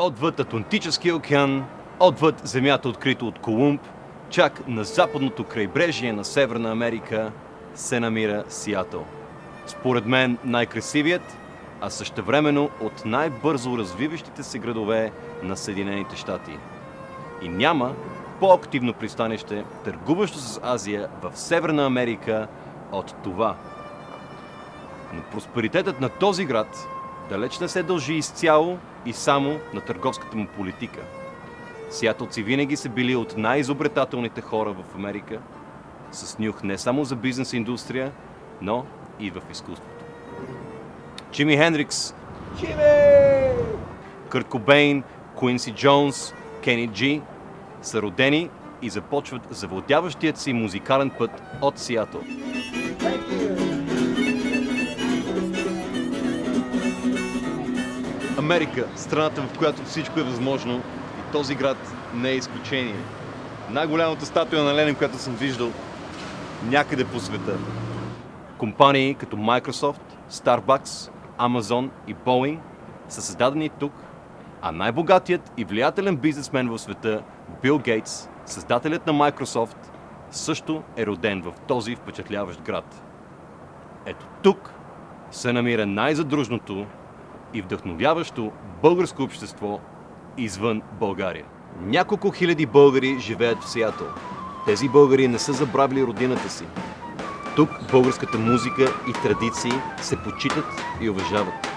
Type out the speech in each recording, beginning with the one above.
отвъд Атлантическия океан, отвъд земята, открита от Колумб, чак на западното крайбрежие на Северна Америка се намира Сиатъл. Според мен най-красивият, а същевременно от най-бързо развиващите се градове на Съединените щати. И няма по-активно пристанище, търгуващо с Азия в Северна Америка от това. Но просперитетът на този град далеч не се дължи изцяло и само на търговската му политика. Сиатълци винаги са били от най-изобретателните хора в Америка, с нюх не само за бизнес индустрия, но и в изкуството. Джими Хендрикс, Кърт Кобейн, Куинси Джонс, Кени Джи са родени и започват завладяващият си музикален път от Сиатъл. Америка, страната, в която всичко е възможно, и този град не е изключение. Най-голямата статуя на Ленин, която съм виждал някъде по света. Компании като Microsoft, Starbucks, Amazon и Boeing са създадени тук, а най-богатият и влиятелен бизнесмен в света, Бил Гейтс, създателят на Microsoft, също е роден в този впечатляващ град. Ето тук се намира най-задружното и вдъхновяващо българско общество извън България. Няколко хиляди българи живеят в Сиатъл. Тези българи не са забравили родината си. Тук българската музика и традиции се почитат и уважават.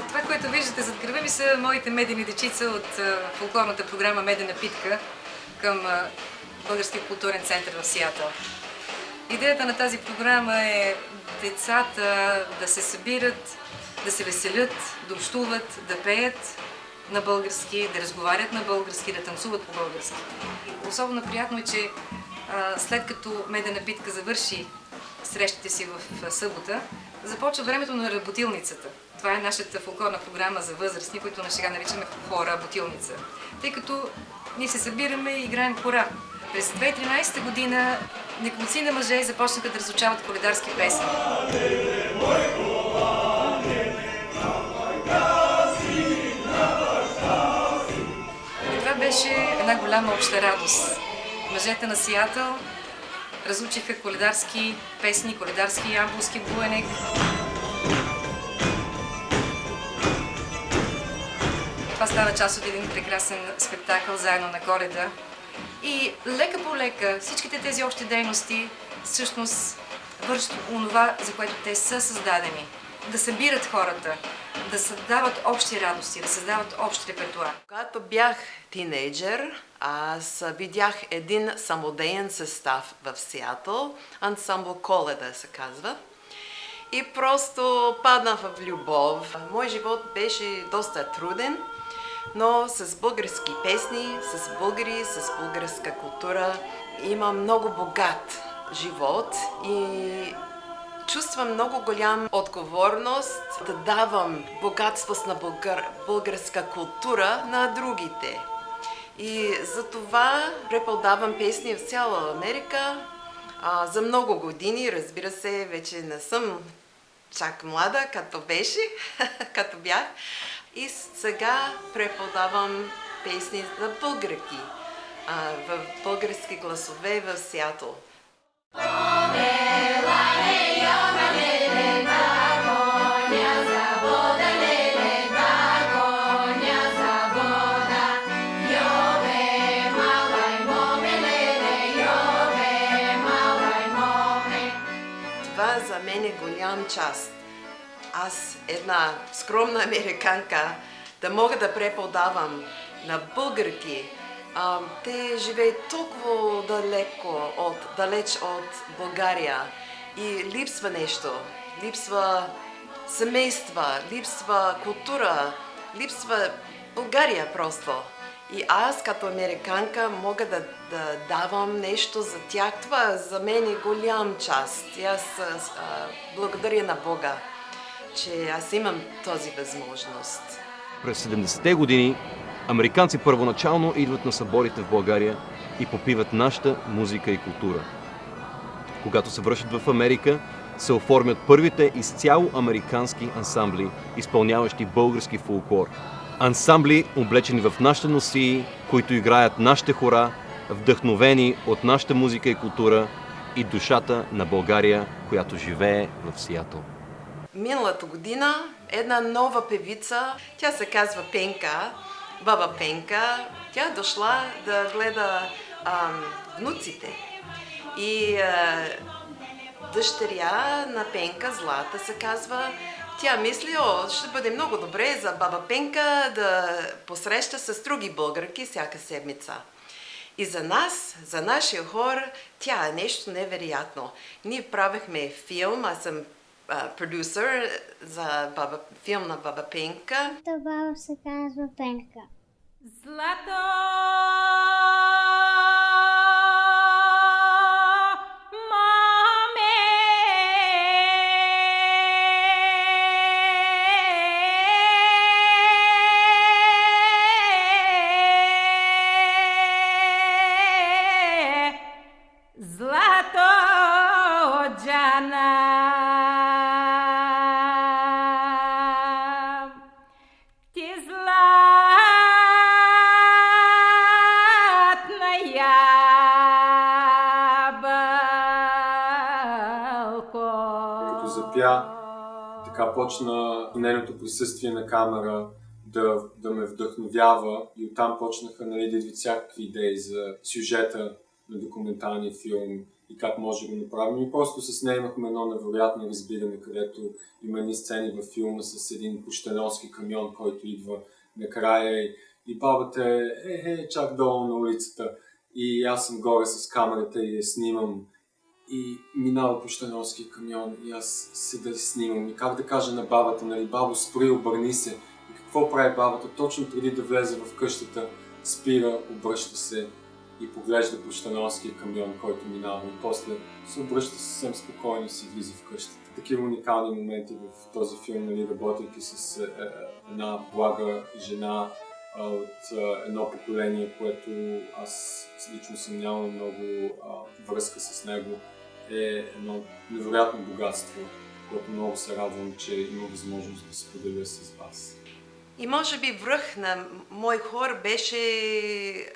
Това, което виждате зад гърба ми, са моите медени дечица от фолклорната програма "Медена питка" към Българския културен център в Сиатъл. Идеята на тази програма е децата да се събират, да се веселят, да общуват, да пеят на български, да разговарят на български, да танцуват по български. Особено приятно е, че след като "Медена битка" завърши срещите си в събота, започва времето на работилницата. Това е нашата фолклорна програма за възрастни, които на сега наричаме хора ботилница. Тъй като ние се събираме и играем хора. През 2013 година неколцина мъже започнаха да разучават коледарски песни. И това беше една голяма обща радост. Мъжете на Сиатъл разучиха коледарски песни, коледарски ямбулски буенек. Това стана част от един прекрасен спектакъл "Заедно на Коледа". И лека по лека всичките тези общи дейности всъщност вършат онова, за което те са създадени. Да събират хората, да създават общи радости, да създават общ репертуар. Когато бях тинейджър, аз видях един самодеен състав в Сиатъл, ансамбъл "Коледа" се казва. И просто паднах в любов. Мой живот беше доста труден, но с български песни, с българи, с българска култура имам много богат живот и чувствам много голям отговорност да давам богатство на българска култура на другите. И за това преподавам песни в цяла Америка за много години. Разбира се, вече не съм чак млада, като беше, като бях. И сега преподавам песни за българки, в български гласове в Сиатъл. Това за мен е голям част. Аз, една скромна американка, да мога да преподавам на българки. Те живеят толкова далеч от България и липсва нещо. Липсва семейства, липсва култура, липсва България просто. И аз като американка мога да давам нещо за тях. Това за мен е голям част. И аз благодаря на Бога, че аз имам този възможност. През 70-те години американци първоначално идват на съборите в България и попиват нашата музика и култура. Когато се връщат в Америка, се оформят първите изцяло американски ансамбли, изпълняващи български фолклор. Ансамбли, облечени в нашите носии, които играят нашите хора, вдъхновени от нашата музика и култура и душата на България, която живее в Сиатъл. Миналата година една нова певица, тя се казва Пенка, баба Пенка, тя дошла да гледа внуците. И дъщеря на Пенка, Злата се казва, тя мисли, ще бъде много добре за баба Пенка да посреща с други българки всяка седмица. И за нас, за нашия хор, тя е нещо невероятно. Ние правихме филм, аз съм продюсер за филм на баба Пенка. Това се казва Пенка. Злато! Така почна нейното присъствие на камера да ме вдъхновява и оттам почнаха да идват всякакви идеи за сюжета на документалния филм и как може да го направим. И просто с нея имахме едно невероятно разбиране, където има едни сцени във филма с един пощеновски камион, който идва накрая и бабата е чак долу на улицата и аз съм горе с камерата и я снимам. И минава пощеновския камион и аз седа и снимам. И как да кажа на бабата, нали, бабо, спри, обърни се. И какво прави бабата? Точно преди да влезе в къщата, спира, обръща се и поглежда пощеновския камион, който минава. И после се обръща съвсем спокойно и си влиза в къщата. Такива уникални моменти в този филм, нали, работейки с една блага жена от едно поколение, което аз лично съм нямал много връзка с него. Е едно невероятно богатство, което много се радвам, че има възможност да споделя с вас. И може би връх на мой хор беше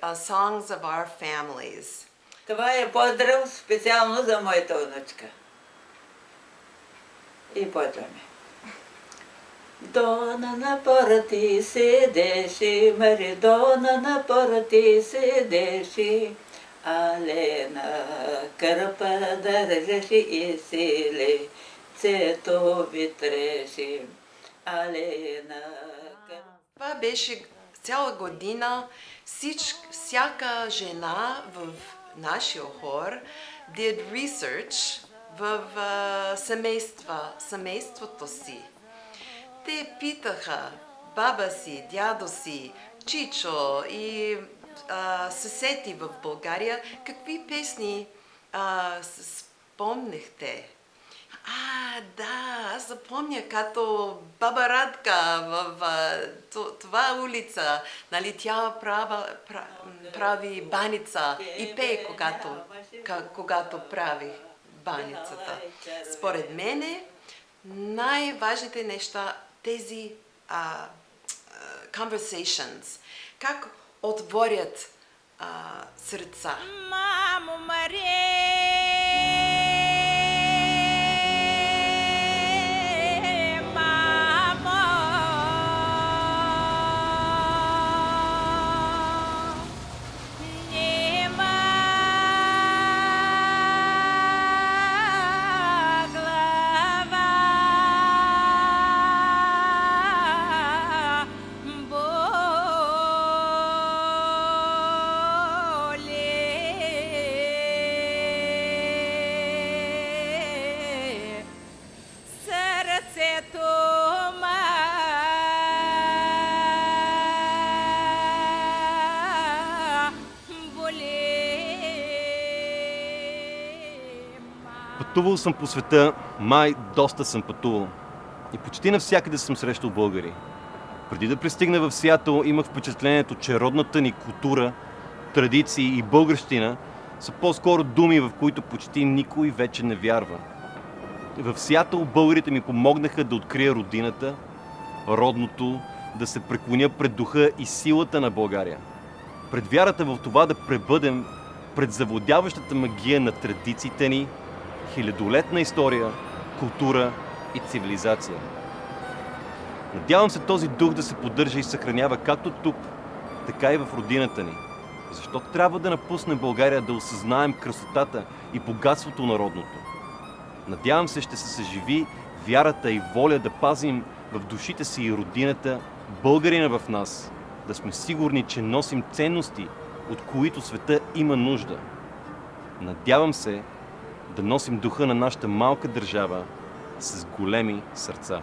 Songs of Our Families. Това е поздрав специално за моята внучка. И почваме. Дона на порти седеше, Маридона на порти седеше, Алена кърпа държеше и силе, цветови треше, Алена кърпа. Това беше цяла година, всяка жена в нашия хор did research в семейството си. Те питаха баба си, дядо си, чичо и съседи в България, какви песни спомнихте. Да, аз запомня, като баба Радка в това улица, нали, тя прави баница и пее, когато прави баницата. Според мене, най-важните неща, тези conversations, как отворят сърца. Мамо Мария! Пътувал съм по света, май доста съм пътувал. И почти навсякъде съм срещал българи. Преди да пристигна в Сиатъл, имах впечатлението, че родната ни култура, традиции и българщина са по-скоро думи, в които почти никой вече не вярва. В Сиатъл българите ми помогнаха да открия родината, родното, да се преклоня пред духа и силата на България. Пред вярата в това да пребъдем пред завладяващата магия на традициите ни, хилядолетна история, култура и цивилизация. Надявам се този дух да се поддържа и съхранява както тук, така и в родината ни. Защо трябва да напуснем България да осъзнаем красотата и богатството на родното? Надявам се ще се съживи вярата и воля да пазим в душите си и родината, българина в нас, да сме сигурни, че носим ценности, от които света има нужда. Надявам се да носим духа на нашата малка държава с големи сърца.